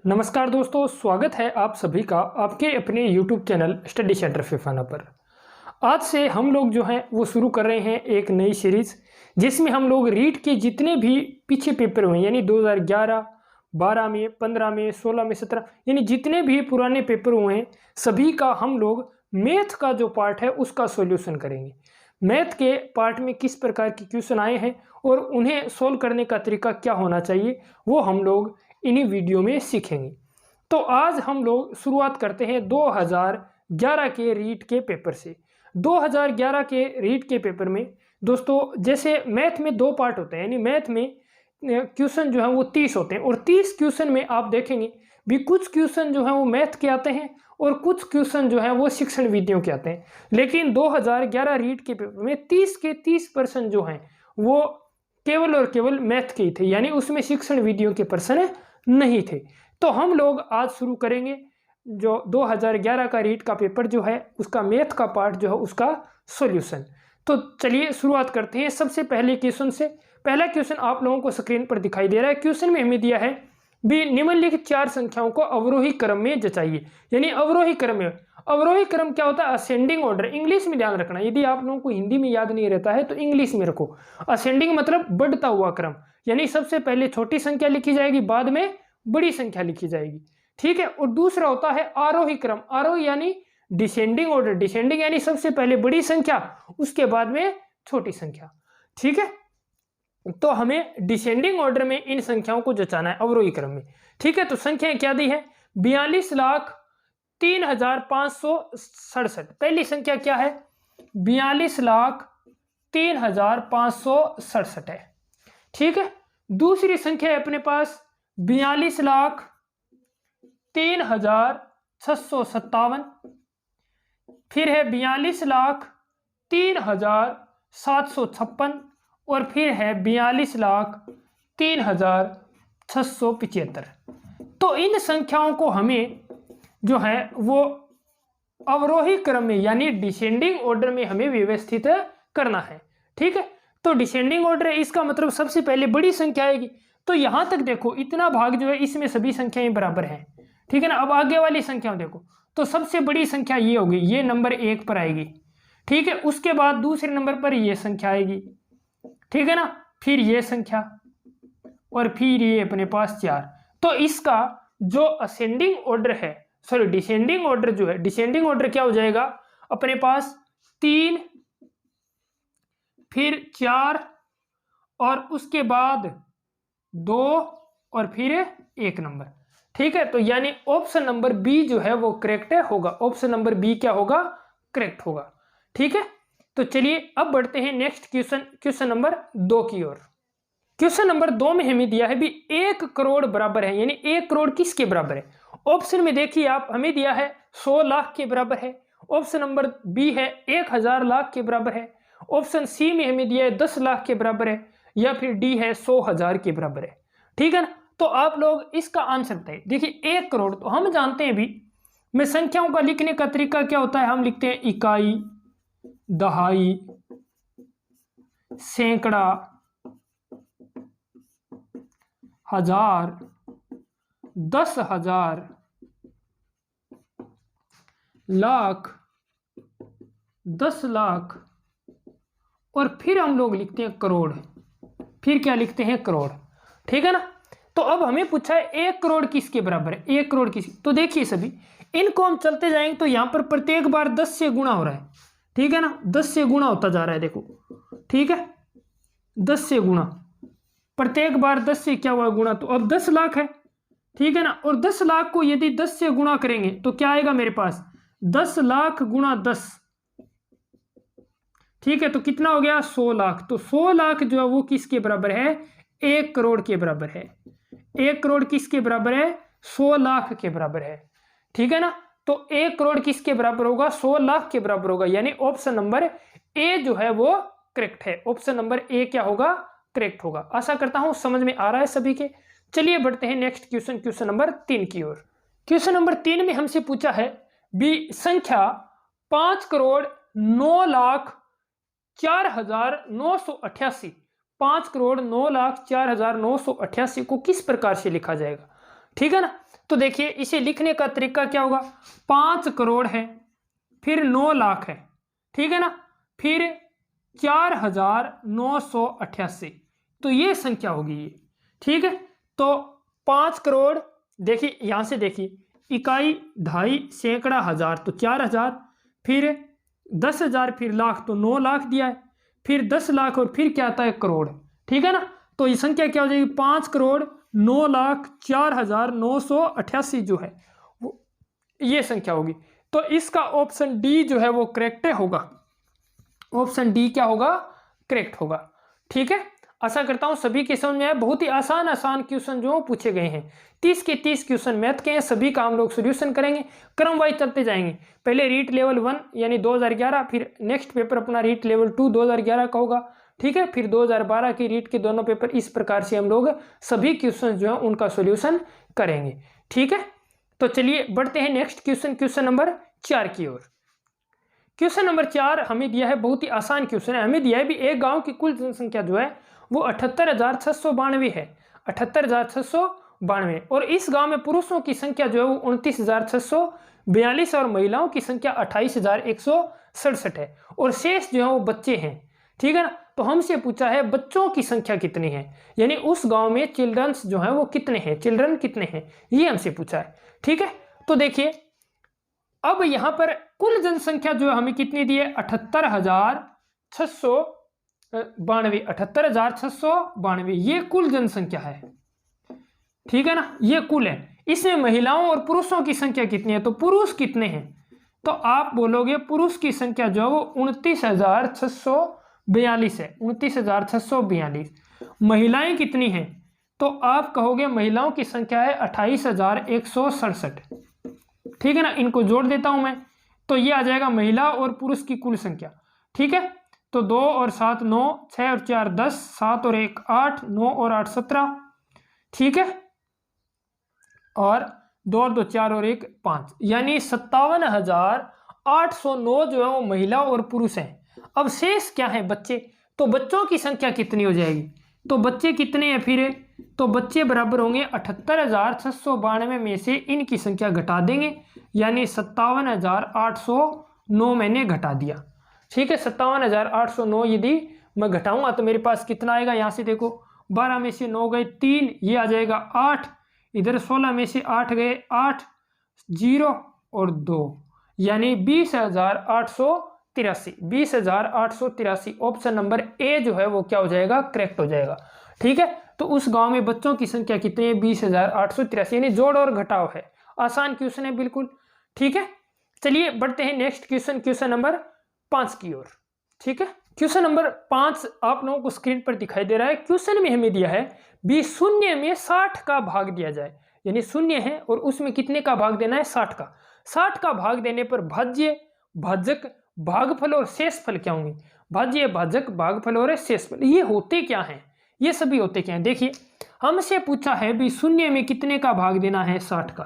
नमस्कार दोस्तों, स्वागत है आप सभी का आपके अपने YouTube channel study centre Phefana पर। आज से हम लोग जो हैं वो शुरू कर रहे हैं एक नई सीरीज़, जिसमें हम लोग रीट के जितने भी पीछे पेपर हुए यानी 2011, 12 में, 15 में, 16 में, 17 यानी जितने भी पुराने पेपर हुए हैं सभी का हम लोग मैथ का जो पार्ट है उसका सॉल्यूशन करेंगे। मैथ के पार्ट में किस प्रकार के क्वेश्चन आए हैं और उन्हें सोल्व करने का तरीका क्या होना चाहिए वो हम लोग इन्हीं वीडियो में सीखेंगे। तो आज हम लोग शुरुआत करते हैं 2011 के रीट के पेपर से। 2011 के रीट के पेपर में दोस्तों जैसे मैथ में दो पार्ट होते हैं, यानी मैथ में क्वेश्चन जो है वो 30 होते हैं और 30 क्वेश्चन में आप देखेंगे भी कुछ क्वेश्चन जो है वो मैथ के आते हैं और कुछ क्वेश्चन जो है वो शिक्षण विधियों के आते हैं। लेकिन 2011 रीट के पेपर में 30 के 30% जो हैं वो केवल और केवल मैथ के ही थे, यानी उसमें शिक्षण विधियों के प्रश्न नहीं थे। तो हम लोग आज शुरू करेंगे जो 2011 का रीट का पेपर जो है उसका मैथ का पार्ट जो है उसका सॉल्यूशन। तो चलिए शुरुआत करते हैं सबसे पहले क्वेश्चन से। पहला क्वेश्चन आप लोगों को स्क्रीन पर दिखाई दे रहा है। क्वेश्चन में हमें दिया है भी निम्नलिखित चार संख्याओं को अवरोही क्रम में जचाइए, यानी अवरोही क्रम में। अवरोही क्रम क्या होता है? Ascending order. इंग्लिश में ध्यान रखना, यदि आप लोगों को हिंदी में याद नहीं रहता है तो इंग्लिश में रखो। असेंडिंग मतलब बढ़ता हुआ क्रम, यानी सबसे पहले छोटी संख्या लिखी जाएगी, बाद में बड़ी संख्या लिखी जाएगी, ठीक है। और दूसरा होता है आरोही क्रम। आरोही यानी डिसेंडिंग ऑर्डर। डिसेंडिंग यानी सबसे पहले बड़ी संख्या उसके बाद में छोटी संख्या, ठीक है। तो हमें डिसेंडिंग ऑर्डर में इन संख्याओं को जचाना है अवरोही क्रम में, ठीक है। तो संख्याएं क्या दी है? 42,03,567। पहली संख्या क्या है? 42,03,567 है, ठीक है। दूसरी संख्या है अपने पास 42,03,657। फिर है 42,03,756 और फिर है 42,03,675। तो इन संख्याओं को हमें जो है वो अवरोही क्रम में यानी डिसेंडिंग ऑर्डर में हमें व्यवस्थित करना है, ठीक है। तो डिसेंडिंग ऑर्डर है, इसका मतलब सबसे पहले बड़ी संख्या आएगी। तो यहां तक देखो इतना भाग जो है इसमें सभी संख्याएं बराबर हैं, ठीक है ना। अब आगे वाली संख्या देखो, तो सबसे बड़ी संख्या ये होगी, ये नंबर 1 पर आएगी, ठीक है। उसके बाद दूसरे नंबर पर ये संख्या आएगी, ठीक है ना। फिर ये संख्या और फिर ये अपने पास 4। तो इसका जो असेंडिंग ऑर्डर है, सॉरी डिसेंडिंग ऑर्डर जो है, डिसेंडिंग ऑर्डर क्या हो जाएगा अपने पास? 3, फिर 4 और उसके बाद 2 और फिर 1 नंबर, ठीक है। तो यानी ऑप्शन नंबर बी जो है वो करेक्ट होगा। ऑप्शन नंबर बी क्या होगा? करेक्ट होगा, ठीक है। तो चलिए अब बढ़ते हैं नेक्स्ट क्वेश्चन, क्वेश्चन नंबर 2 की ओर। क्वेश्चन नंबर 2 में हमें दिया है भी 1 करोड़ बराबर है, यानी 1 करोड़ किसके बराबर है? ऑप्शन में देखिए आप, हमें दिया है 100 लाख के बराबर है। ऑप्शन नंबर बी है 1000 लाख के बराबर है। ऑप्शन सी में हमें दिया है 10 लाख के बराबर है, या फिर डी है 100,000 के बराबर है, ठीक है ना। तो आप लोग इसका आंसर बताइए। देखिए 1 करोड़ तो हम जानते हैं भी में संख्याओं का लिखने का तरीका क्या होता है? हम लिखते हैं इकाई, दहाई, सैकड़ा, हजार, 10,000, लाख, 10 लाख और फिर हम लोग लिखते हैं करोड़। फिर क्या लिखते हैं? करोड़, ठीक है ना। तो अब हमें पूछा है 1 करोड़ किसके बराबर है? 1 करोड़ किस, तो देखिए सभी इनको हम चलते जाएंगे तो यहां पर प्रत्येक बार 10 से गुणा हो रहा है, ठीक है ना। 10 से गुणा होता जा रहा है, देखो, ठीक है। 10 से गुणा, प्रत्येक बार 10 से क्या हुआ? गुणा। तो अब 10 लाख है, ठीक है ना। और 10 लाख को यदि 10 से गुणा करेंगे तो क्या आएगा मेरे पास? 10 लाख गुणा 10, ठीक है। तो कितना हो गया? 100 लाख। तो 100 लाख जो है वो किसके बराबर है? 1 करोड़ के बराबर है। 1 करोड़ किसके बराबर है? 100 लाख के बराबर है, ठीक है ना। तो 1 करोड़ किसके बराबर होगा? 100 लाख के बराबर होगा, यानी ऑप्शन नंबर ए जो है वो करेक्ट है। ऑप्शन नंबर ए क्या होगा? करेक्ट होगा। आशा करता हूं समझ में आ रहा है सभी के। चलिए बढ़ते हैं नेक्स्ट क्वेश्चन, क्वेश्चन नंबर 3 की ओर। क्वेश्चन नंबर 3 में हमसे पूछा है भी संख्या 5,04,04,988 5,04,04,988 को किस प्रकार से लिखा जाएगा, ठीक है ना। तो देखिए इसे लिखने का तरीका क्या होगा, 5 करोड़ है, फिर 9 लाख है, ठीक है ना, फिर 4988, तो ये संख्या होगी ये, ठीक है। तो 5 करोड़, देखिए यहां से देखिए, इकाई, ढाई, सैकड़ा, हजार, तो 4000, फिर 10,000, फिर लाख, तो 9 लाख दिया है, फिर 10 लाख और फिर क्या आता है करोड़, ठीक है ना। तो ये संख्या क्या हो जाएगी, 5 करोड़ 9,04,988 जो है वो ये संख्या होगी। तो इसका ऑप्शन डी जो है वो करेक्ट होगा, ऑप्शन डी क्या होगा, करेक्ट होगा, ठीक है। आशा करता हूं सभी के समझ में आया। बहुत ही आसान क्वेश्चन जो पूछे गए हैं, 30 के 30 क्वेश्चन मैथ के हैं, सभी का हम लोग सोल्यूशन करेंगे, क्रम वाइज चलते जाएंगे। पहले रीट लेवल 1 यानी 2011, फिर नेक्स्ट पेपर अपना रीट लेवल 2 2011 का होगा, ठीक है, फिर 2012 की रीट के दोनों पेपर, इस प्रकार से हम लोग सभी क्वेश्चन जो है उनका सोल्यूशन करेंगे, ठीक है। तो चलिए बढ़ते हैं नेक्स्ट क्वेश्चन, क्वेश्चन नंबर 4 की ओर। क्वेश्चन नंबर 4 हमें दिया है, बहुत ही आसान क्वेश्चन है, हमें दिया है भी एक गांव की कुल जनसंख्या जो है वो 78,692 है, 78,692, और इस गांव में पुरुषों की संख्या जो है वो 29,642 और महिलाओं की संख्या 28,167 है, और शेष जो है वो बच्चे हैं, ठीक है ना। तो हमसे पूछा है बच्चों की संख्या कितनी है, यानी उस गांव में चिल्ड्रंस जो है वो कितने हैं, चिल्ड्रन कितने हैं, ये हमसे पूछा है, ठीक है। तो देखिए अब यहां पर कुल जनसंख्या जो है हमें कितनी दी है, 78,692, 78,692 ये कुल जनसंख्या है, ठीक है ना, ये कुल है। इसमें महिलाओं और पुरुषों की संख्या कितनी है, तो पुरुष कितने हैं, तो आप बोलोगे पुरुष की संख्या जो है वो 29,642 है, 29,642। महिलाएं कितनी हैं, तो आप कहोगे महिलाओं की संख्या है 28,167, ठीक है ना। इनको जोड़ देता हूं मैं, तो ये आ जाएगा महिला और पुरुष की कुल संख्या, ठीक है। तो 2 और 7 9, 6 और 4 10, 7 और 1 8, 9 और 8 17, ठीक है, और 2 और 2 4 और 1 5, यानी 57,809 जो है वो महिला और पुरुष हैं। अब शेष क्या है, बच्चे, तो बच्चों की संख्या कितनी हो जाएगी, तो बच्चे कितने हैं फिर, तो बच्चे बराबर होंगे 78,692 में से इनकी संख्या घटा देंगे, यानी 57,809 मैंने घटा दिया, ठीक है। 57,809 यदि मैं घटाऊंगा तो मेरे पास कितना आएगा, यहां से देखो 12 में से 9 गए 3, ये आ जाएगा 8, इधर 16 में से 8 गए 8, 0 और 2, यानी 20,883, 20,883, ऑप्शन नंबर ए जो है वो क्या हो जाएगा, करेक्ट हो जाएगा, ठीक है। तो उस गांव में बच्चों की संख्या कितनी है, 20,883, यानी जोड़ और घटाव है, आसान क्वेश्चन है बिल्कुल, ठीक है। चलिए बढ़ते हैं नेक्स्ट क्वेश्चन, क्वेश्चन नंबर 5 की ओर, ठीक है। क्वेश्चन नंबर 5 आप लोगों को स्क्रीन पर दिखाई दे रहा है। क्वेश्चन में हमें दिया है भी शून्य में 60 का भाग दिया जाए, यानी शून्य है और उसमें कितने का भाग देना है, 60 का। 60 का भाग देने पर भाज्य, भाजक, भागफल और शेषफल क्या होंगे, भाज्य, भाजक, भागफल और शेषफल, ये होते क्या हैं, ये सभी होते क्या हैं। देखिए हमसे पूछा है भी शून्य में कितने का भाग देना है, 60 का,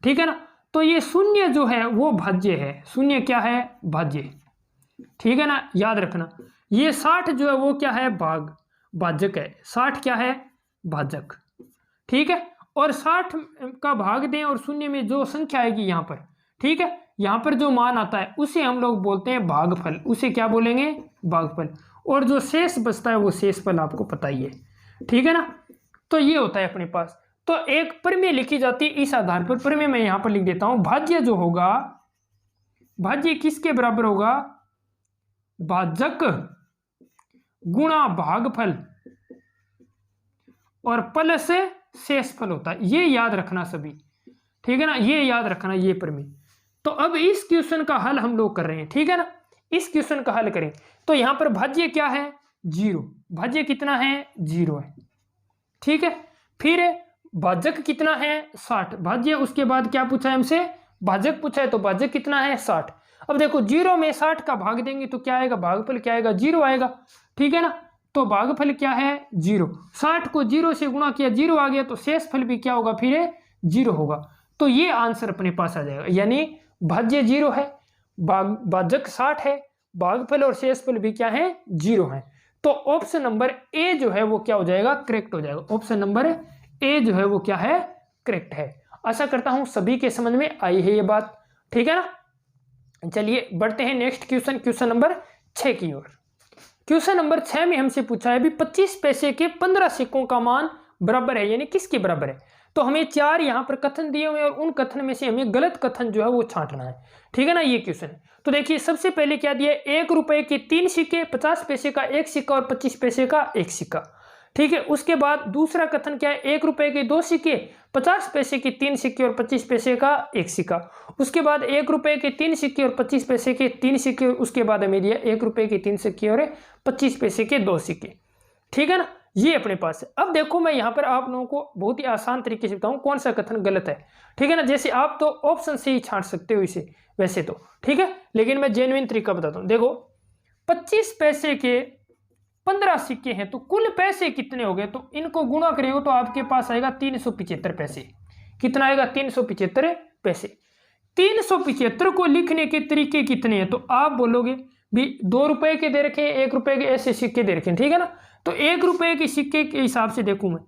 ठीक है ना। तो ये शून्य जो है वो भाज्य है, शून्य क्या है, भाज्य, ठीक है ना, याद रखना। ये 60 जो है वो क्या है, भाजक है, 60 क्या है, भाजक, ठीक है। और 60 का भाग दें और शून्य में जो संख्या आएगी यहाँ पर, ठीक है, यहाँ पर जो मान आता है उसे हम लोग बोलते हैं भागफल, उसे क्या बोलेंगे, भागफल, और जो शेष बचता है वो शेषफल, आपको पता ही है, ठीक है ना। तो ये होता है अपने पास। तो एक प्रमेय लिखी जाती है इस आधार पर, प्रमेय मैं यहाँ पर लिख देता हूं, भाज्य जो होगा, भाज्य किसके बराबर होगा, भाजक गुणा भागफल और फल से शेषफल होता है, ये याद रखना सभी, ठीक है ना, ये याद रखना ये प्रमेय। तो अब इस क्वेश्चन का हल हम लोग कर रहे हैं, ठीक है ना, इस क्वेश्चन का हल करें। तो यहां पर भाज्य क्या है, 0, भाज्य कितना है, 0 है, ठीक है। फिर भाजक कितना है, 60, भाज्य, उसके बाद क्या पूछा है हमसे, भाजक पूछा है, तो भाजक कितना है, 60। अब देखो 0 में 60 का भाग देंगे तो क्या आएगा, भागफल क्या आएगा, 0 आएगा, ठीक है ना। तो भागफल क्या है, 0, 60 को 0 से गुणा किया 0 आ गया, तो शेषफल भी क्या होगा, फिर 0 होगा। तो ये आंसर अपने पास आ जाएगा, यानी भाज्य 0 है, भाजक 60 है, भागफल और शेषफल भी क्या है, 0 है। तो ऑप्शन नंबर ए जो है वो क्या हो जाएगा, करेक्ट हो जाएगा, ऑप्शन नंबर ए जो है वो क्या है, करेक्ट है। आशा करता हूं सभी के समझ में आई है ये बात, ठीक है ना। चलिए बढ़ते हैं नेक्स्ट क्वेश्चन नंबर 6 की ओर। क्वेश्चन नंबर 6 में हमसे पूछा है भी 25 पैसे के 15 सिक्कों का मान बराबर है, यानी किसके बराबर है। तो हमें 4 यहाँ पर कथन दिए हुए हैं और उन कथन में से हमें गलत कथन जो है वो छांटना है, ठीक है ना। ये क्वेश्चन है, तो देखिए सबसे पहले क्या दिया है, 1 रुपए के 3 सिक्के, 50 पैसे का 1 सिक्का और 25 पैसे का 1 सिक्का, ठीक है। उसके बाद दूसरा कथन क्या है, 1 रुपए के 2 सिक्के, 50 पैसे के 3 सिक्के और 25 पैसे का 1 सिक्का। उसके बाद 1 रुपए के 3 सिक्के और 25 पैसे के 3 सिक्के, उसके बाद हमें दिया 1 रुपए के 3 सिक्के और 25 पैसे के 2 सिक्के, ठीक है ना। ये अपने पास है। अब देखो मैं यहाँ पर आप लोगों को बहुत ही आसान तरीके से बताऊं कौन सा कथन गलत है, ठीक है ना। जैसे आप तो ऑप्शन से ही छांट सकते हो इसे वैसे तो, ठीक है, लेकिन मैं जेन्युइन तरीका बताता हूं। देखो 25 पैसे के 15 सिक्के हैं तो कुल पैसे कितने हो गए, तो इनको गुणा करेगा तो आपके पास आएगा 375 पैसे। कितना आएगा, 375 पैसे। 375 को लिखने के तरीके कितने हैं, तो आप बोलोगे भी 2 रुपए के दे रखे, 1 रुपए के ऐसे सिक्के दे रखे, ठीक है ना। तो 1 रुपए के सिक्के के हिसाब से देखूं मैं,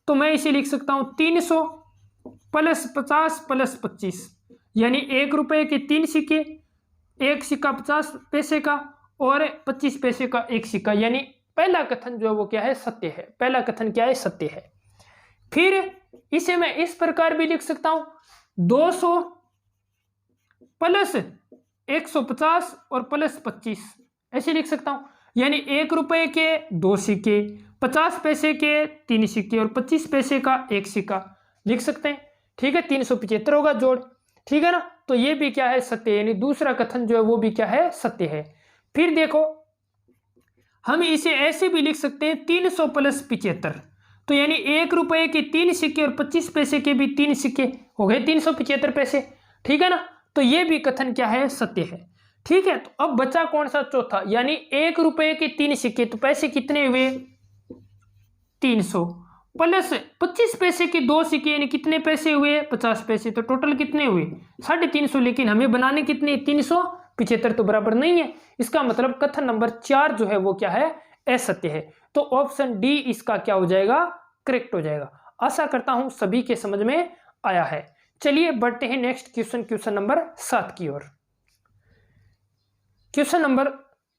तो मैं इसे लिख सकता हूं 300 प्लस 50 प्लस 25, यानी 1 रुपए के 3 सिक्के, 1 सिक्का 50 पैसे का और 25 पैसे का 1 सिक्का, यानी पहला कथन जो है वो क्या है, सत्य है। पहला कथन क्या है, सत्य है। फिर इसे मैं इस प्रकार भी लिख सकता हूं 200 प्लस 150 और प्लस 25, ऐसे लिख सकता हूं। यानी 1 रुपए के 2 सिक्के, 50 पैसे के 3 सिक्के और 25 पैसे का 1 सिक्का लिख सकते हैं, ठीक है। 375 होगा जोड़, ठीक है ना। तो ये भी क्या है, सत्य, यानी दूसरा कथन जो है वो भी क्या है, सत्य है। फिर देखो हम इसे ऐसे भी लिख सकते हैं 300 प्लस 75, तो यानी 1 रुपए के 3 सिक्के और 25 पैसे के भी 3 सिक्के हो गए 375 पैसे, ठीक है ना। तो ये भी कथन क्या है, सत्य है, ठीक है। तो अब बचा कौन सा, चौथा, यानी 1 रुपए के 3 सिक्के, तो पैसे कितने हुए 300 प्लस 25 पैसे के 2 सिक्के, यानी कितने पैसे हुए 50 पैसे, तो टोटल कितने हुए 350। लेकिन हमें बनाने कितने 375, तो बराबर नहीं है। इसका मतलब कथन नंबर 4 जो है वो क्या है, असत्य है। तो ऑप्शन डी इसका क्या हो जाएगा, करेक्ट हो जाएगा। आशा करता हूं सभी के समझ में आया है। चलिए बढ़ते हैं नेक्स्ट क्वेश्चन नंबर 7 की ओर। क्वेश्चन नंबर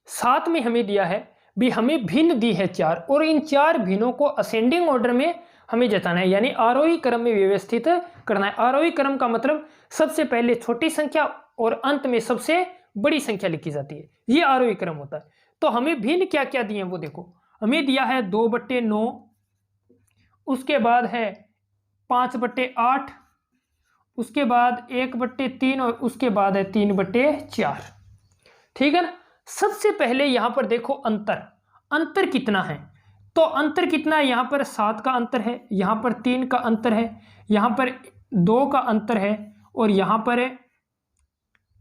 7 में हमें दिया है भी हमें भिन्न दी है 4 और इन 4 भिन्नों को असेंडिंग ऑर्डर में हमें जताना है, यानी आरोही क्रम में व्यवस्थित करना है। आरोही क्रम का मतलब सबसे पहले छोटी संख्या और अंत में सबसे बड़ी संख्या लिखी जाती है, ये आरोही क्रम होता है। तो हमें भिन्न क्या क्या दिए हैं वो देखो, हमें दिया है 2/9, उसके बाद है 5/8, उसके बाद 1/3 और उसके बाद है 3/4, ठीक है ना। सबसे पहले यहां पर देखो अंतर कितना है, तो अंतर कितना है, यहां पर 7 का अंतर है, यहां पर 3 का अंतर है, यहां पर 2 का अंतर है और यहां पर है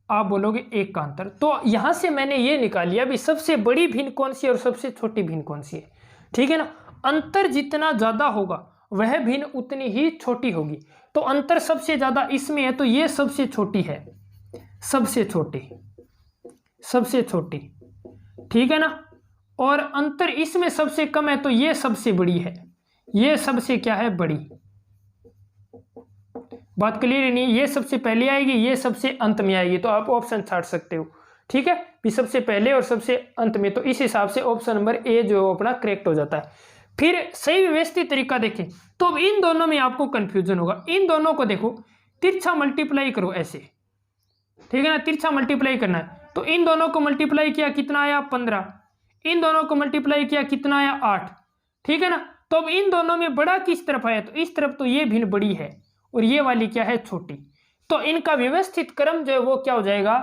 आप बोलोगे 1 का अंतर। तो यहां से मैंने ये निकाल लिया भी सबसे बड़ी भिन्न कौन सी है और सबसे छोटी भिन्न कौन सी है, ठीक है ना। अंतर जितना ज्यादा होगा वह भिन्न उतनी ही छोटी होगी। तो अंतर सबसे ज्यादा इसमें है तो ये सबसे छोटी है, सबसे छोटी, ठीक है ना। और अंतर इसमें सबसे कम है तो ये सबसे बड़ी है, ये सबसे क्या है, बड़ी। बात क्लियर है नहीं, ये सबसे पहले आएगी, ये सबसे अंत में आएगी, तो आप ऑप्शन छाट सकते हो, ठीक है भी सबसे पहले और सबसे अंत में। तो इस हिसाब से ऑप्शन नंबर ए जो अपना करेक्ट हो जाता है। फिर सही व्यवस्थित तरीका देखें तो अब इन दोनों में आपको कंफ्यूजन होगा। इन दोनों को देखो तिरछा मल्टीप्लाई करो ऐसे, ठीक है ना, तिरछा मल्टीप्लाई करना है। तो इन दोनों को मल्टीप्लाई किया कितना आया 15, इन दोनों को मल्टीप्लाई किया कितना आया 8, ठीक है ना। तो अब इन दोनों में बड़ा किस तरफ आया, तो इस तरफ, तो ये भिन्न बड़ी है और ये वाली क्या है, छोटी। तो इनका व्यवस्थित क्रम जो है वो क्या हो जाएगा,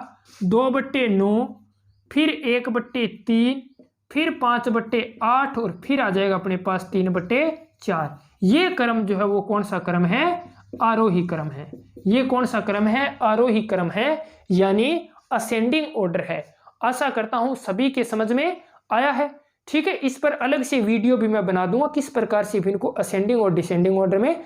2/9, फिर 1/3, फिर 5/8 और फिर आ जाएगा अपने पास 3/4। ये क्रम जो है वो कौन सा क्रम है, आरोही क्रम है। ये कौन सा क्रम है, आरोही क्रम है, यानी असेंडिंग ऑर्डर है। आशा करता हूं सभी के समझ में आया है, ठीक है। इस पर अलग से वीडियो भी मैं बना दूंगा किस प्रकार से इनको असेंडिंग और डिसेंडिंग ऑर्डर में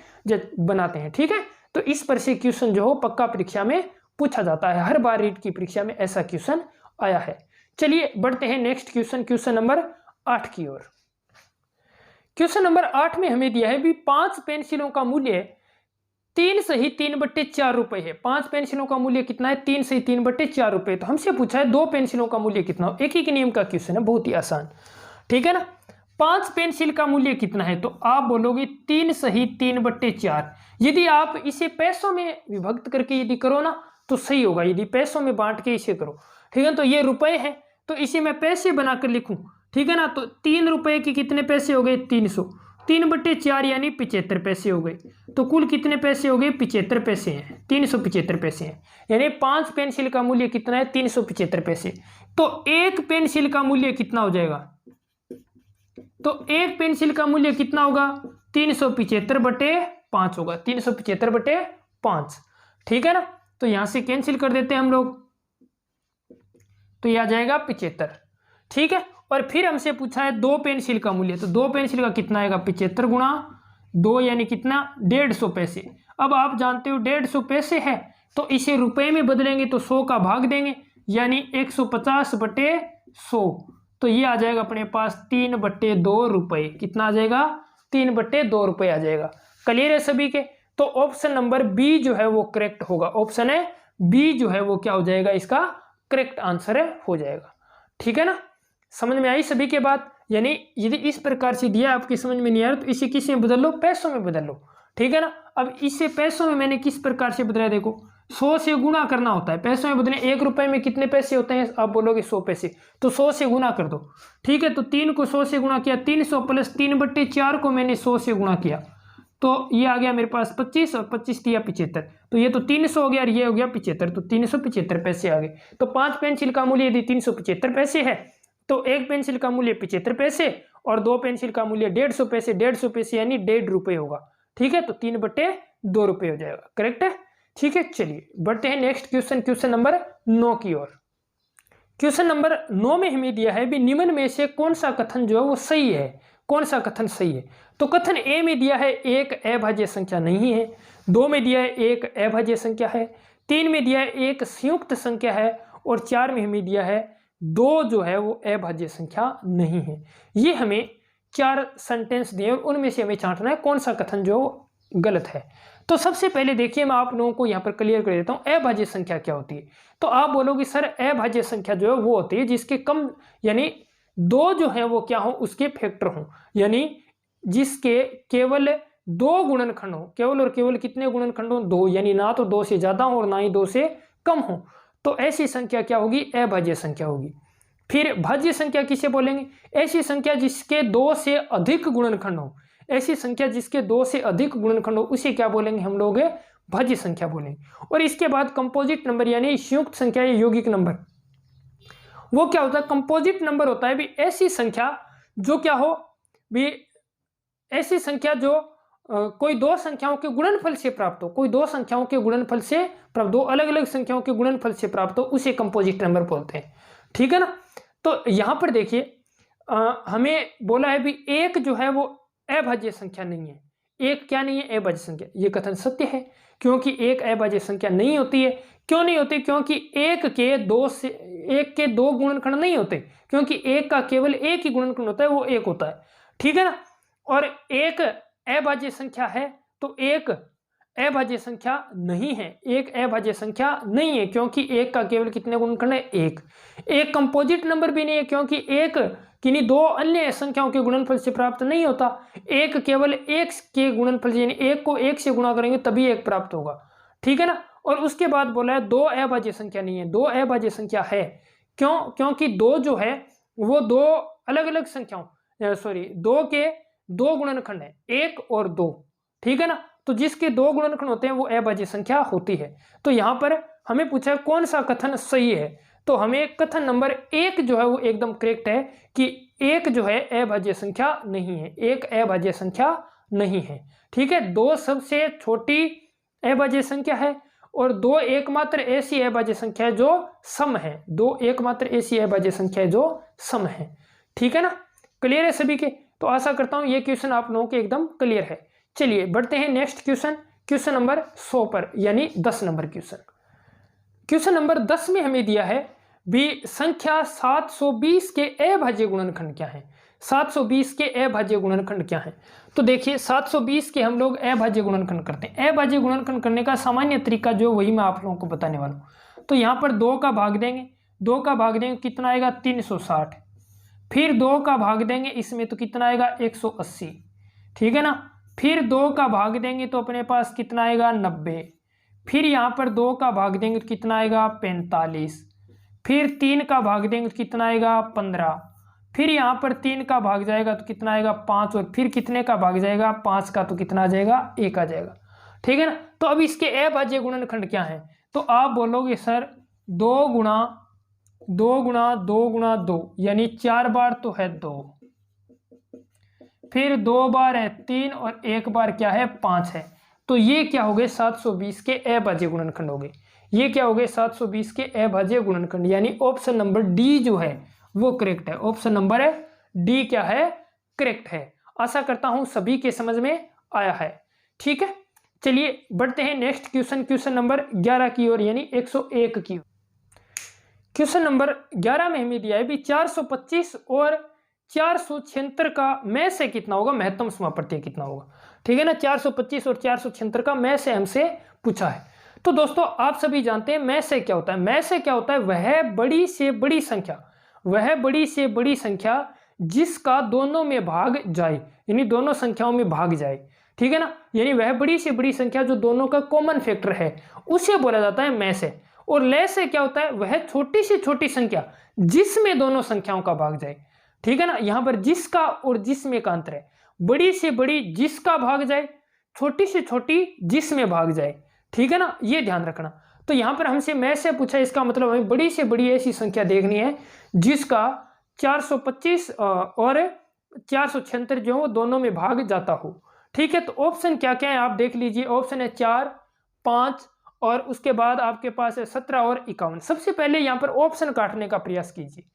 बनाते हैं, ठीक है। तो इस पर से क्वेश्चन जो हो पक्का परीक्षा में पूछा जाता है, हर बार रीट की परीक्षा में ऐसा क्वेश्चन आया है। चलिए बढ़ते हैं नेक्स्ट क्वेश्चन नंबर 8 की ओर। क्वेश्चन नंबर 8 में हमें दिया है भी 5 पेंसिलों का मूल्य 3 सही 3/4 रुपए है। 5 पेंसिलों का मूल्य कितना है? 3 सही 3/4 रुपए। तो हमसे पूछा है 2 पेंसिलों का मूल्य कितना हो। एक ही के नियम का क्वेश्चन है, बहुत ही आसान, ठीक है ना। 5 पेंसिल का मूल्य कितना है? तो आप बोलोगे 3 सही 3/4। यदि आप इसे पैसों में विभक्त करके यदि करो ना तो सही होगा, यदि पैसों में बांट के इसे करो, ठीक है। तो ये रुपए है तो इसे मैं पैसे बनाकर लिखूं, ठीक है ना। तो 3 रुपए के कितने पैसे हो गए? 300। 3/4 यानी 75 पैसे हो गए। तो कुल कितने पैसे हो गए? 75 पैसे हैं, 375 पैसे हैं। यानी 5 पेंसिल का मूल्य कितना है? 375 पैसे। तो एक पेंसिल का मूल्य कितना हो जाएगा? तो एक पेंसिल का मूल्य कितना होगा? 375/5 होगा, 375/5, ठीक है ना। तो यहां से कैंसिल कर देते हैं हम लोग, तो यह आ जाएगा 75, ठीक है। और फिर हमसे पूछा है 2 पेंसिल का मूल्य। तो 2 पेंसिल का कितना आएगा? 75 गुणा 2 यानी कितना? 150 पैसे। अब आप जानते हो 150 पैसे है तो इसे रुपए में बदलेंगे तो 100 का भाग देंगे यानी 150/100। तो ये आ जाएगा अपने पास 3/2 रुपए। कितना आ जाएगा? 3/2 रुपए आ जाएगा। क्लियर है सभी के? तो ऑप्शन नंबर बी जो है वो करेक्ट होगा। ऑप्शन है बी जो है वो क्या हो जाएगा? इसका करेक्ट आंसर है, हो जाएगा, ठीक है ना। समझ में आई सभी के बात? यानी यदि इस प्रकार से दिया आपकी समझ में नहीं आ रहा तो इसे किस में बदल लो? पैसों में बदल लो, ठीक है ना। अब इसे पैसों में मैंने किस प्रकार से बदला? देखो 100 से गुणा करना होता है, पैसों में बदले। 1 रुपए में कितने पैसे होते हैं? आप बोलोगे 100 पैसे, तो 100 से गुणा कर दो, ठीक है। तो 3 को 100 से गुणा किया, 300 प्लस 3/4 को मैंने 100 से गुणा किया तो ये आ गया मेरे पास 25 और 25 दिया 75। तो ये तो 300 हो गया और ये हो गया 75, तो 375 पैसे आ गए। तो 5 पेंसिल का मूल्य यदि 375 पैसे है तो एक पेंसिल का मूल्य 75 पैसे और 2 पेंसिल का मूल्य 150 पैसे। 150 पैसे यानी 1.5 रुपए होगा, ठीक है। तो 3/2 रुपए हो जाएगा, करेक्ट है, ठीक है। चलिए बढ़ते हैं नेक्स्ट क्वेश्चन, क्वेश्चन नंबर 9 की ओर। क्वेश्चन नंबर 9 में हमें दिया है भी निम्न में से कौन सा कथन जो है वो सही है? कौन सा कथन सही है? तो कथन ए में दिया है एक अभाज्य संख्या नहीं है, 2 में दिया है एक अभाज्य संख्या है, 3 में दिया है एक संयुक्त संख्या है और 4 में हमें दिया है 2 जो है वो अभाज्य संख्या नहीं है। ये हमें 4 सेंटेंस दिए और उनमें से हमें छांटना है कौन सा कथन जो गलत है। तो सबसे पहले देखिए मैं आप लोगों को यहाँ पर क्लियर कर देता हूँ अभाज्य संख्या क्या होती है। तो आप बोलोगे सर अभाज्य संख्या जो है वो होती है जिसके कम यानी 2 जो है वो क्या हो? उसके फैक्टर हो, यानी जिसके केवल 2 गुणनखंड हो। केवल और केवल कितने गुणनखंड हो? 2, यानी ना तो 2 से ज्यादा हो और ना ही 2 से कम हो। तो ऐसी संख्या क्या होगी? अभाज्य संख्या होगी। फिर भाज्य संख्या किसे बोलेंगे? ऐसी संख्या जिसके 2 से अधिक गुणनखंड हो। ऐसी संख्या जिसके 2 से अधिक गुणनखंड हो उसे क्या बोलेंगे हम लोग? भाज्य संख्या बोलेंगे। और इसके बाद कंपोजिट नंबर यानी संयुक्त संख्या या यौगिक नंबर, वो क्या होता है? कंपोजिट नंबर होता है भी ऐसी संख्या जो क्या हो भी ऐसी संख्या जो कोई 2 संख्याओं के गुणनफल से प्राप्त हो, कोई 2 संख्याओं के गुणनफल से प्राप्त, 2 अलग अलग संख्याओं के गुणनफल से प्राप्त हो, उसे कंपोजिट नंबर बोलते हैं, ठीक है ना। तो यहां पर देखिए हमें बोला है भी एक जो है वो अभाज्य संख्या नहीं है। एक क्या नहीं है? अभाज्य संख्या। ये कथन सत्य है क्योंकि एक अभाज्य संख्या नहीं होती है। क्यों नहीं होती? क्योंकि एक के 2 गुणनखंड नहीं होते, क्योंकि एक का केवल एक ही गुणनखंड होता है, वो एक होता है, ठीक है ना। और एक अभाज्य संख्या है तो एक अभाज्य संख्या नहीं है। एक अभाज्य संख्या नहीं है क्योंकि एक का केवल कितने गुणनखंड है? एक। एक कंपोजिट नंबर भी नहीं है क्योंकि एक किन्हीं 2 अन्य संख्याओं के गुणनफल से प्राप्त नहीं होता। एक केवल एक के गुणनफल यानी एक को एक से गुणा करेंगे तभी एक प्राप्त होगा, ठीक है ना। और उसके बाद बोला है 2 अभाज्य संख्या नहीं है। 2 अभाज्य संख्या है क्यों? क्योंकि 2 जो है वो 2 अलग अलग संख्याओं 2 के 2 गुणनखंड है, 1 और 2, ठीक है ना। तो जिसके 2 गुणनखंड होते हैं वो अभाज्य संख्या होती है। तो यहां पर हमें पूछा है कौन सा कथन सही है, तो हमें कथन नंबर 1 जो है वो एकदम करेक्ट है कि एक जो है अभाज्य संख्या नहीं है, एक अभाज्य संख्या नहीं है, ठीक है। 2 सबसे छोटी अभाज्य संख्या है और 2 एकमात्र ऐसी अभाज्य संख्या है जो सम है। 2 एकमात्र ऐसी अभाज्य संख्या है जो सम है, ठीक है ना। क्लियर है सभी के? तो आशा करता हूं ये क्वेश्चन आप लोगों के एकदम क्लियर है। चलिए बढ़ते हैं नेक्स्ट क्वेश्चन, क्वेश्चन नंबर 100 पर, यानी 10 नंबर क्वेश्चन। क्वेश्चन नंबर 10 में हमें दिया है भी संख्या 720 के अभाज्य गुणनखंड क्या है? 720 के अभाज्य गुणनखंड क्या है। तो देखिए 720 के हम लोग अभाज्य गुणनखंड करते हैं। अभाज्य गुणनखंड करने का सामान्य तरीका जो वही मैं आप लोगों को बताने वाला हूँ। तो यहाँ पर 2 का भाग देंगे, 2 का भाग देंगे कितना आएगा 360, फिर 2 का भाग देंगे इसमें तो कितना आएगा 180, ठीक है ना। फिर 2 का भाग देंगे तो अपने पास कितना आएगा 90, फिर यहाँ पर 2 का भाग देंगे तो कितना आएगा 45, फिर 3 का भाग देंगे तो कितना आएगा 15, फिर यहाँ पर 3 का भाग जाएगा तो कितना आएगा 5, और फिर कितने का भाग जाएगा 5 का तो कितना आ जाएगा 1 आ जाएगा, ठीक है ना। तो अब इसके अभाज्य गुणनखंड क्या है, तो आप बोलोगे सर 2 गुणा 2 गुणा 2 गुणा 2 यानी 4 बार तो है 2, फिर 2 बार है 3 और 1 बार क्या है 5 है। तो ये क्या हो गए 720 के अभाज्य गुणनखंड हो गए। ये क्या हो गए 720 के अभाज्य गुणनखंड, यानी ऑप्शन नंबर डी जो है वो करेक्ट है। ऑप्शन नंबर है डी क्या है करेक्ट है। आशा करता हूं सभी के समझ में आया है, ठीक है। चलिए बढ़ते हैं नेक्स्ट क्वेश्चन, क्वेश्चन नंबर 11 की ओर, यानी 101 की। क्वेश्चन नंबर 11 में हमें दिया है भी 425 और 476 का में से कितना होगा महत्तम समापत्ति कितना होगा, ठीक है ना। 425 और 476 का में से हमसे पूछा है। तो दोस्तों आप सभी जानते हैं में से क्या होता है। में से क्या होता है, वह बड़ी से बड़ी संख्या, वह बड़ी से बड़ी संख्या जिसका दोनों में भाग जाए, यानी दोनों संख्याओं में भाग जाए, ठीक है ना। यानी वह बड़ी से बड़ी संख्या जो दोनों का कॉमन फैक्टर है उसे बोला जाता है में से। और ले से क्या होता है, वह छोटी से छोटी संख्या जिसमें दोनों संख्याओं का भाग जाए, ठीक है ना। यहां पर जिसका और जिसमें का अंतर है, बड़ी से बड़ी जिसका भाग जाए, छोटी से छोटी जिसमें भाग जाए, ठीक है ना, ये ध्यान रखना। तो यहां पर हमसे में से पूछा, इसका मतलब हमें बड़ी से बड़ी ऐसी संख्या देखनी है जिसका 425 और 476 जो है वो दोनों में भाग जाता हो, ठीक है। तो ऑप्शन क्या क्या है आप देख लीजिए। ऑप्शन है 4, 5 और उसके बाद आपके पास है 17 और 51। सबसे पहले यहाँ पर ऑप्शन काटने का प्रयास कीजिए।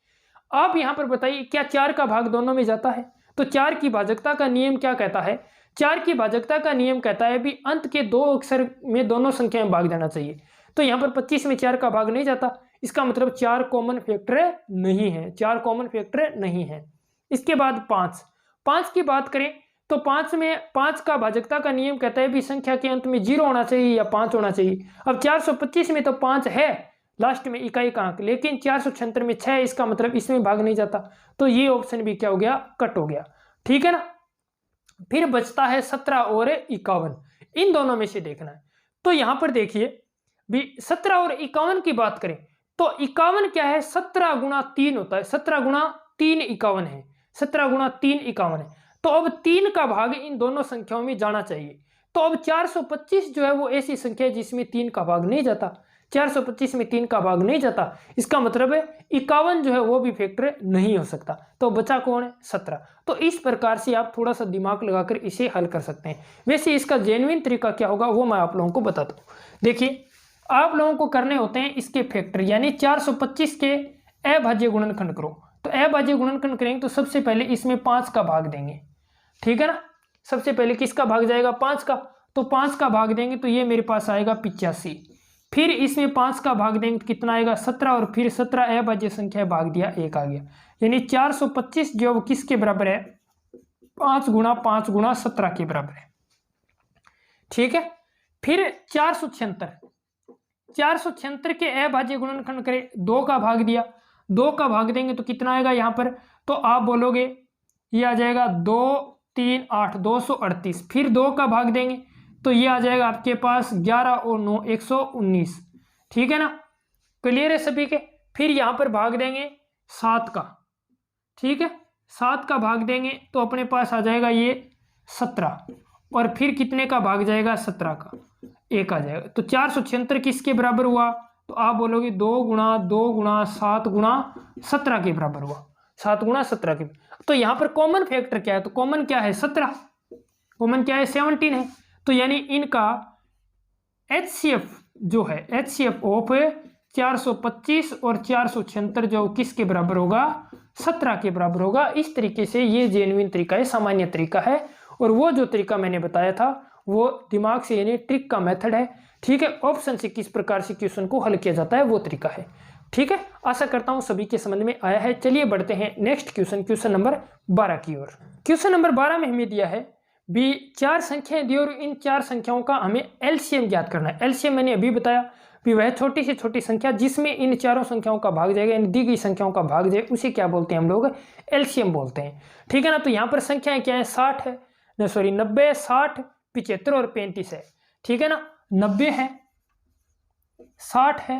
आप यहाँ पर बताइए क्या 4 का भाग दोनों में जाता है। तो 4 की भाजकता का नियम क्या कहता है, 4 की भाजकता का नियम कहता है भी अंत के 2 अक्षर में दोनों संख्या में भाग जाना चाहिए। तो यहाँ पर 25 में 4 का भाग नहीं जाता, इसका मतलब 4 कॉमन फैक्टर नहीं है, 4 कॉमन फैक्टर नहीं है। इसके बाद 5 की बात करें तो 5 का भाजकता का नियम कहता है भी संख्या के अंत में 0 होना चाहिए या 5 होना चाहिए। अब 425 में तो 5 है लास्ट में इकाई का अंक, लेकिन 476 में 6 है, इसका मतलब इसमें भाग नहीं जाता। तो ये ऑप्शन भी क्या हो गया कट हो गया, ठीक है ना। फिर बचता है 17 और 51, इन दोनों में से देखना है। तो यहां पर देखिए भी 17 और 51 की बात करें तो 51 क्या है 17 गुणा 3 होता है, 17 गुणा 3 51 है, 17 गुणा 3 51 है। तो अब 3 का भाग इन दोनों संख्याओं में जाना चाहिए। तो अब 425 जो है वो ऐसी संख्या है जिसमें 3 का भाग नहीं जाता, 425 में 3 का भाग नहीं जाता, इसका मतलब है 51 जो है वो भी फैक्टर नहीं हो सकता। तो बचा कौन है 17। तो इस प्रकार से आप थोड़ा सा दिमाग लगाकर इसे हल कर सकते हैं। वैसे इसका जेन्युइन तरीका क्या होगा वो मैं आप लोगों को बताता हूँ। देखिए आप लोगों को करने होते हैं इसके फैक्टर, यानी 425 के अभाज्य गुणनखंड करो। तो अभाज्य गुणनखंड करेंगे तो सबसे पहले इसमें 5 का भाग देंगे, ठीक है ना। सबसे पहले किसका भाग जाएगा 5 का, तो 5 का भाग देंगे तो ये मेरे पास आएगा 85। फिर इसमें 5 का भाग देंगे तो कितना आएगा 17, और फिर 17 अभाज्य संख्या भाग दिया 1 आ गया, यानी 425 जो किसके बराबर है 5 गुणा 5 गुणा 17 के बराबर है, ठीक है। फिर 476 के अभाज्य गुणनखंड करें, 2 का भाग दिया, 2 का भाग देंगे तो कितना आएगा यहाँ पर, तो आप बोलोगे ये आ जाएगा 2 3 8 238। फिर 2 का भाग देंगे तो ये आ जाएगा आपके पास 11 और 9 119, ठीक है ना। क्लियर है सभी के। फिर यहाँ पर भाग देंगे 7 का, ठीक है, 7 का भाग देंगे तो अपने पास आ जाएगा ये 17, और फिर कितने का भाग जाएगा 17 का 1 आ जाएगा। तो 476 किसके बराबर हुआ, तो आप बोलोगे 2 गुणा 2 गुणा 7 गुणा 17 के बराबर हुआ, 7 गुणा 17 के। तो यहाँ पर कॉमन फैक्टर क्या है, तो कॉमन क्या है 17, कॉमन क्या है 17 है। तो यानी इनका HCF जो है HCF ऑफ 425 और 476 जो किसके बराबर होगा 17 के बराबर होगा। इस तरीके से ये जेन्युइन तरीका है, सामान्य तरीका है। और वो जो तरीका मैंने बताया था वो दिमाग से यानी ट्रिक का मेथड है, ठीक है। ऑप्शन से किस प्रकार से क्वेश्चन को हल किया जाता है वो तरीका है। ठीक है, आशा करता हूं सभी के समझ में आया है। चलिए बढ़ते हैं नेक्स्ट क्वेश्चन नंबर 12 की ओर। क्वेश्चन नंबर 12 में हमें दिया है भी 4 संख्याएं दी और इन 4 संख्याओं का हमें एलसीएम ज्ञात करना है। एलसीएम मैंने अभी बताया भी वह छोटी से छोटी संख्या जिसमें इन चारों संख्याओं का भाग जाएगा, इन दी गई संख्याओं का भाग जाए, उसे क्या बोलते हैं हम लोग, एलसीएम बोलते हैं। ठीक है ना। तो यहाँ पर संख्याएं क्या है, 60 है, 90, 60, 75 और 35 है। ठीक है ना, 90 है, 60 है,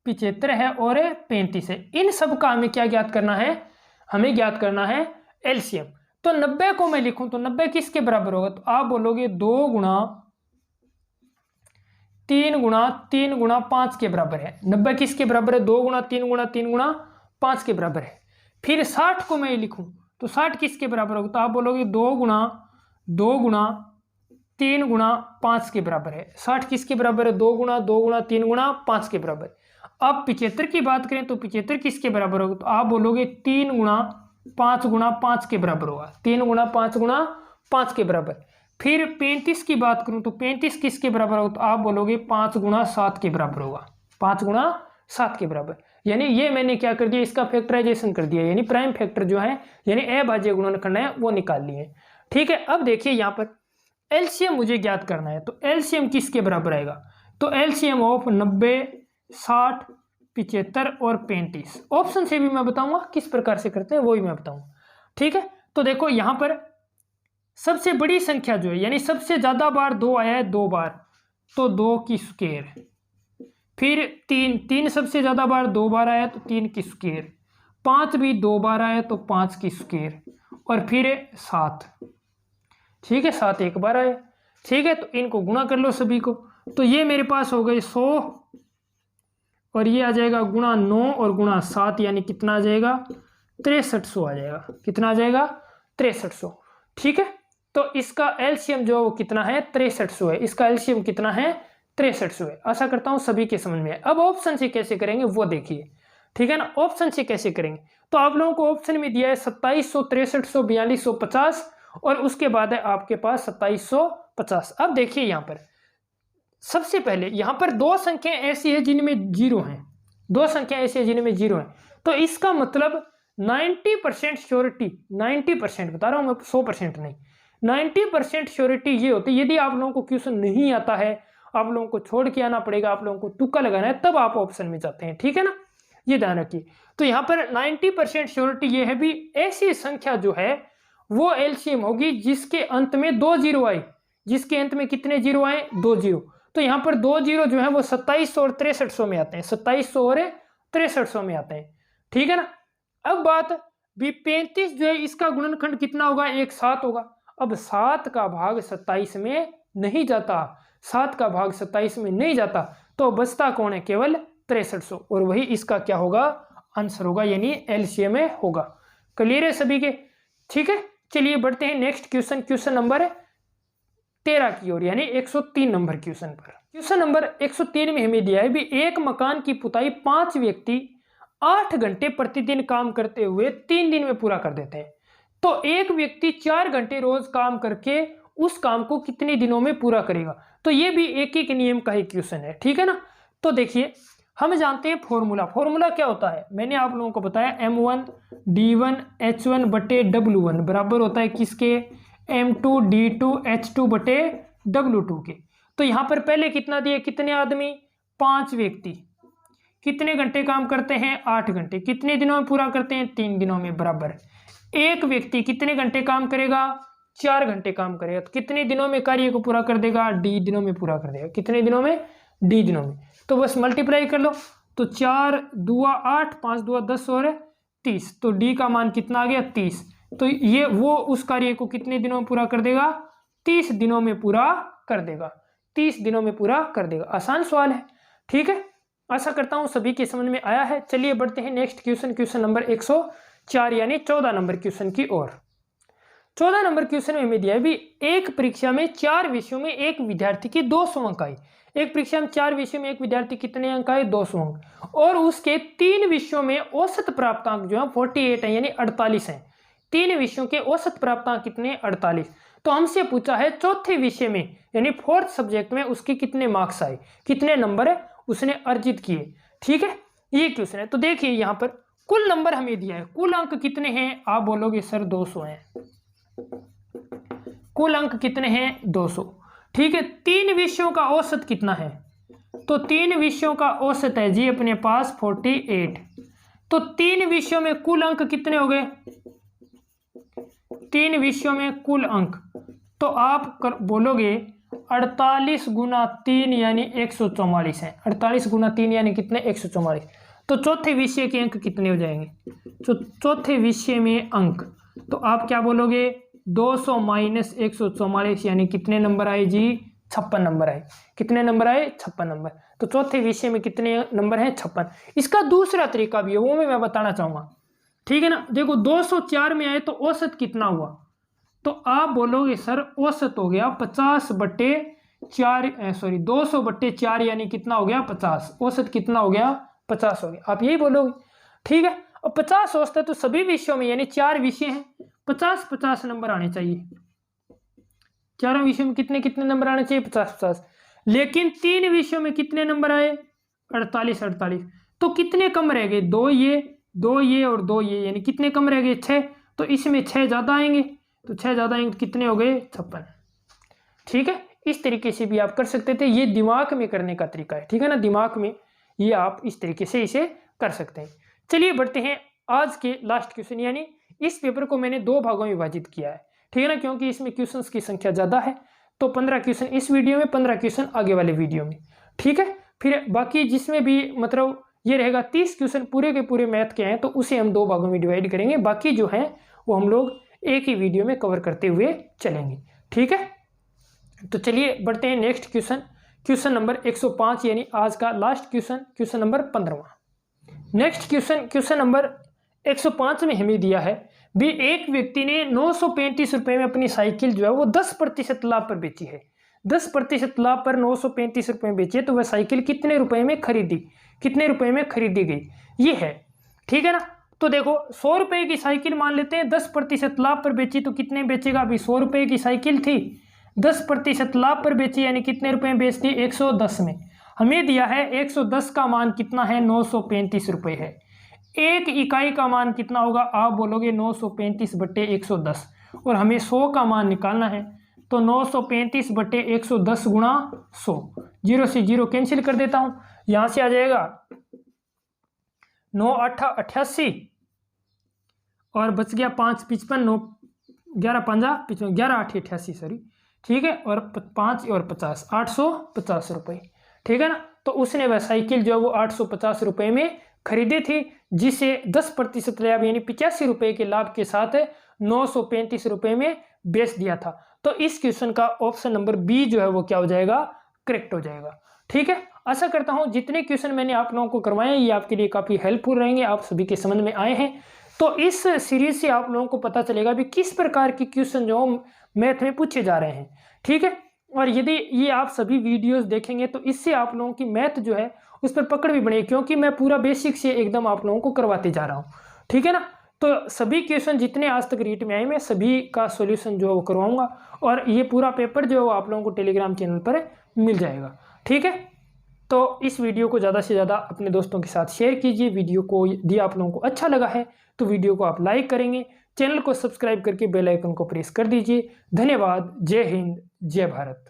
75 है और 35 है। इन सब का हमें क्या ज्ञात करना है, हमें ज्ञात करना है एलसीएम। तो 90 को मैं लिखूं तो 90 किसके बराबर होगा, तो आप बोलोगे 2 गुणा 3 गुणा 3 गुणा 5 के बराबर है। 90 किसके बराबर है, 2 गुणा 3 गुणा 3 गुणा 5 के बराबर है। फिर 60 को मैं लिखूं तो 60 किसके बराबर होगा, तो आप बोलोगे 2 गुणा 3 गुणा 5 के बराबर है। 60 किसके बराबर है, 2 गुणा 3 गुणा 5 के बराबर। अब 75 की बात करें तो 75 किसके बराबर होगा, तो आप बोलोगे 3 गुणा 5 के बराबर होगा। 3 गुणा 5 के बराबर। फिर 35 की बात करूं तो 35 किसके बराबर होगा, तो आप बोलोगे 5 गुणा 7 के बराबर होगा। 5 गुणा 7 के बराबर। यानी ये मैंने क्या कर दिया, इसका फैक्टराइजेशन कर दिया, यानी प्राइम फैक्टर जो है यानी अभाज्य गुणनखंड है वो निकाल लिए। ठीक है, अब देखिए यहाँ पर एलसीएम मुझे ज्ञात करना है, तो एलसीएम किसके बराबर आएगा, तो एलसीएम ऑफ 90, 60, 75 और 35। ऑप्शन से भी मैं बताऊंगा किस प्रकार से करते हैं वो भी मैं बताऊंगा। ठीक है, तो देखो यहां पर सबसे बड़ी संख्या जो है यानी सबसे ज्यादा बार 2 आया है 2 बार, तो 2 की स्क्वायर। फिर 3 सबसे ज्यादा बार 2 बार आया तो 3 की स्क्वायर। 5 भी 2 बार आया तो 5 की स्क्वायर। और फिर 7, ठीक है, 7 एक बार आया। ठीक है, तो इनको गुणा कर लो सभी को, तो ये मेरे पास हो गए 100 और ये आ जाएगा गुणा 9 और गुणा 7, यानी कितना आ जाएगा 6300 आ जाएगा। कितना आ जाएगा 6300। ठीक है, तो इसका एलसीएम जो वो कितना है 6300 है। इसका एलसीएम कितना है 6300 है। आशा करता हूं सभी के समझ में आए। अब ऑप्शन से कैसे करेंगे वो देखिए। ठीक है ना, ऑप्शन से कैसे करेंगे, तो आप लोगों को ऑप्शन में दिया है 2700, 6300, 4250 और उसके बाद है आपके पास 2750। अब देखिए यहाँ पर सबसे पहले यहाँ पर 2 संख्याएं ऐसी है जिनमें जीरो हैं, 2 संख्याएं ऐसी है जिनमें जीरो हैं, तो इसका मतलब 90% श्योरिटी, 90% बता रहा हूं मैं, 100% नहीं, 90% श्योरिटी ये होती है। यदि आप लोगों को क्वेश्चन नहीं आता है, आप लोगों को छोड़ के आना पड़ेगा, आप लोगों को तुक्का लगाना है, तब आप ऑप्शन में जाते हैं। ठीक है ना, ये ध्यान रखिए। तो यहाँ पर 90% श्योरिटी ये है भी ऐसी संख्या जो है वो एलसीएम होगी जिसके अंत में 2 जीरो आए। जिसके अंत में कितने जीरो आए, 2 जीरो। तो यहाँ पर 2 जीरो जो है वो 2700 और 6300 में आते हैं, 2700 और 6300 में आते हैं। ठीक है ना। अब बात भी 35 जो है इसका गुणनखंड कितना होगा, 1 7 होगा। अब 7 का भाग 27 में नहीं जाता, 7 का भाग 27 में नहीं जाता, तो बचता कौन है, केवल 6300, और वही इसका क्या होगा, आंसर होगा, यानी एलसीएम में होगा। क्लियर है सभी के। ठीक है, चलिए बढ़ते हैं नेक्स्ट क्वेश्चन नंबर 13 की ओर, यानी 103 नंबर क्वेश्चन पर। क्वेश्चन नंबर 103 में हमें दिया है भी एक मकान की पुताई 5 व्यक्ति 8 घंटे प्रतिदिन काम करते हुए 3 दिन में पूरा कर देते हैं, तो एक व्यक्ति 4 घंटे रोज काम करके उस काम को कितने दिनों में पूरा करेगा। तो ये भी एक एक नियम का ही क्वेश्चन है। ठीक है ना। तो देखिए हम जानते हैं फॉर्मूला क्या होता है, मैंने आप लोगों को बताया M1 D1 H1 बटे W1 बराबर होता है किसके, M2 D2 H2 बटे W2 के। तो यहां पर पहले कितना दिया, कितने आदमी, 5 व्यक्ति, कितने घंटे काम करते हैं, 8 घंटे, कितने दिनों में पूरा करते हैं, 3 दिनों में बराबर। एक व्यक्ति कितने घंटे काम करेगा, 4 घंटे काम करेगा, तो कितने दिनों में कार्य को पूरा कर देगा, D दिनों में पूरा कर देगा। कितने दिनों में, D दिनों में। तो बस मल्टीप्लाई कर लो, तो 4 दूआ 8, 5 दूआ 10 और 30, तो D का मान कितना आ गया, 30। तो ये वो उस कार्य को कितने दिनों में पूरा कर देगा, 30 दिनों में पूरा कर देगा, 30 दिनों में पूरा कर देगा। आसान सवाल है। ठीक है, आशा करता हूं सभी के समझ में आया है। चलिए बढ़ते हैं नेक्स्ट क्वेश्चन नंबर 104 यानी 14 नंबर क्वेश्चन की ओर। 14 नंबर क्वेश्चन में हमें दिया है भी एक परीक्षा में 4 विषयों में एक विद्यार्थी की 200 अंक आए। एक परीक्षा में 4 विषयों में एक विद्यार्थी कितने अंक आए, 200 अंक, और उसके 3 विषयों में औसत प्राप्तांक जो है 48 है, यानी 48 है। 3 विषयों के औसत प्राप्तांक कितने, 48। तो हमसे पूछा है चौथे विषय में यानी 4th सब्जेक्ट में उसके कितने मार्क्स आए, कितने नंबर उसने अर्जित किए। ठीक है, ये क्वेश्चन है। तो देखिए यहाँ पर कुल नंबर हमें दिया है, कुल अंक कितने हैं, आप बोलोगे सर 200 हैं, कुल अंक कितने हैं 200। ठीक है, 3 विषयों का औसत कितना है, तो 3 विषयों का औसत है जी अपने पास 48। तो 3 विषयों में कुल अंक कितने हो गए, 3 विषयों में कुल अंक, तो आप बोलोगे 48 गुना 3 यानी 144 है। 48 गुना 3 यानी कितने, 144। तो चौथे विषय के अंक कितने हो जाएंगे, तो चौथे विषय में अंक, तो आप क्या बोलोगे 200 माइनस 144 यानी कितने नंबर आए जी, 56 नंबर आए। कितने नंबर आए, 56 नंबर। तो चौथे विषय में कितने नंबर हैं, 56। इसका दूसरा तरीका भी है, वो मैं बताना चाहूंगा। ठीक है ना, देखो 204 में आए तो औसत कितना हुआ, तो आप बोलोगे सर औसत हो गया 50/4, सॉरी 200/4 यानी कितना हो गया 50। औसत कितना हो गया 50 हो गया, आप यही बोलोगे। ठीक है, और 50 औसत है तो सभी विषयों में यानी 4 विषय हैं 50-50 नंबर आने चाहिए। चारों विषयों में कितने कितने नंबर आने चाहिए, 50-50। लेकिन 3 विषयों में कितने नंबर आए, 48-48। तो कितने कम रह गए, 2 ये और 2 ये, यानी कितने कम रह गए, 6। तो इसमें 6 ज़्यादा आएंगे, तो 6 ज़्यादा आएंगे तो कितने हो गए, 56। ठीक है, इस तरीके से भी आप कर सकते थे, ये दिमाग में करने का तरीका है। ठीक है ना, दिमाग में ये आप इस तरीके से इसे कर सकते हैं। चलिए बढ़ते हैं आज के लास्ट क्वेश्चन, यानी इस पेपर को मैंने 2 भागों में विभाजित किया है। ठीक है ना, क्योंकि इसमें क्वेश्चंस की संख्या ज़्यादा है, तो 15 क्वेश्चन इस वीडियो में, 15 क्वेश्चन आगे वाले वीडियो में। ठीक है, फिर बाकी जिसमें भी मतलब ये रहेगा 30 क्वेश्चन पूरे के पूरे मैथ के हैं, तो उसे हम 2 भागों में डिवाइड करेंगे, बाकी जो है वो हम लोग एक ही वीडियो में कवर करते हुए चलेंगे। ठीक है, तो चलिए बढ़ते हैं नेक्स्ट क्वेश्चन, क्वेश्चन नंबर 105, यानी आज का लास्ट क्वेश्चन, क्वेश्चन नंबर 15वां। नेक्स्ट क्वेश्चन, क्वेश्चन नंबर 105 में हमें दिया है भी एक व्यक्ति ने 935 रुपए में अपनी साइकिल जो है वो 10% लाभ पर बेची है। 10% लाभ पर 935 रुपए में बेची है, तो वह साइकिल कितने रुपए में खरीदी, कितने रुपए में खरीदी गई, ये है। ठीक है ना, तो देखो 100 रुपए की साइकिल मान लेते हैं, 10% लाभ पर बेची तो कितने बेचेगा, अभी 100 रुपए की साइकिल थी, 10% लाभ पर बेची यानी कितने रुपए में बेचती, 110 में। हमें दिया है 110 का मान कितना है, 935 रुपए है। एक इकाई का मान कितना होगा, आप बोलोगे 935/110, और हमें 100 का मान निकालना है, तो 935/110 गुणा 100, 0 से 0 कैंसिल कर देता हूं, यहां से आ जाएगा 9 8 88 और बच गया 5 55, 9 11 50 55, 11 8 88 सॉरी। ठीक है, और 5 और 50, 850 रुपये। ठीक है ना, तो उसने वह साइकिल जो है वो 850 रुपये में खरीदी थी, जिसे 10% लाभ यानी 85 रुपये के लाभ के साथ 935 रुपये में बेच दिया था। तो इस क्वेश्चन का ऑप्शन नंबर बी जो है वो क्या हो जाएगा, करेक्ट हो जाएगा। ठीक है, आशा करता हूं जितने क्वेश्चन मैंने आप लोगों को करवाए ये आपके लिए काफी हेल्पफुल रहेंगे, आप सभी के समझ में आए हैं। तो इस सीरीज से आप लोगों को पता चलेगा भी किस प्रकार के क्वेश्चन जो मैथ में पूछे जा रहे हैं। ठीक है, और यदि ये आप सभी वीडियोस देखेंगे तो इससे आप लोगों की मैथ जो है उस पर पकड़ भी बढ़ेगी, क्योंकि मैं पूरा बेसिक से एकदम आप लोगों को करवाते जा रहा हूँ। ठीक है ना, तो सभी क्वेश्चन जितने आज तक रीट में आए मैं सभी का सॉल्यूशन जो है वो करवाऊंगा, और ये पूरा पेपर जो है वो आप लोगों को टेलीग्राम चैनल पर मिल जाएगा। ठीक है, तो इस वीडियो को ज़्यादा से ज़्यादा अपने दोस्तों के साथ शेयर कीजिए। वीडियो को यदि आप लोगों को अच्छा लगा है तो वीडियो को आप लाइक करेंगे, चैनल को सब्सक्राइब करके बेल आइकन को प्रेस कर दीजिए। धन्यवाद, जय हिंद, जय भारत।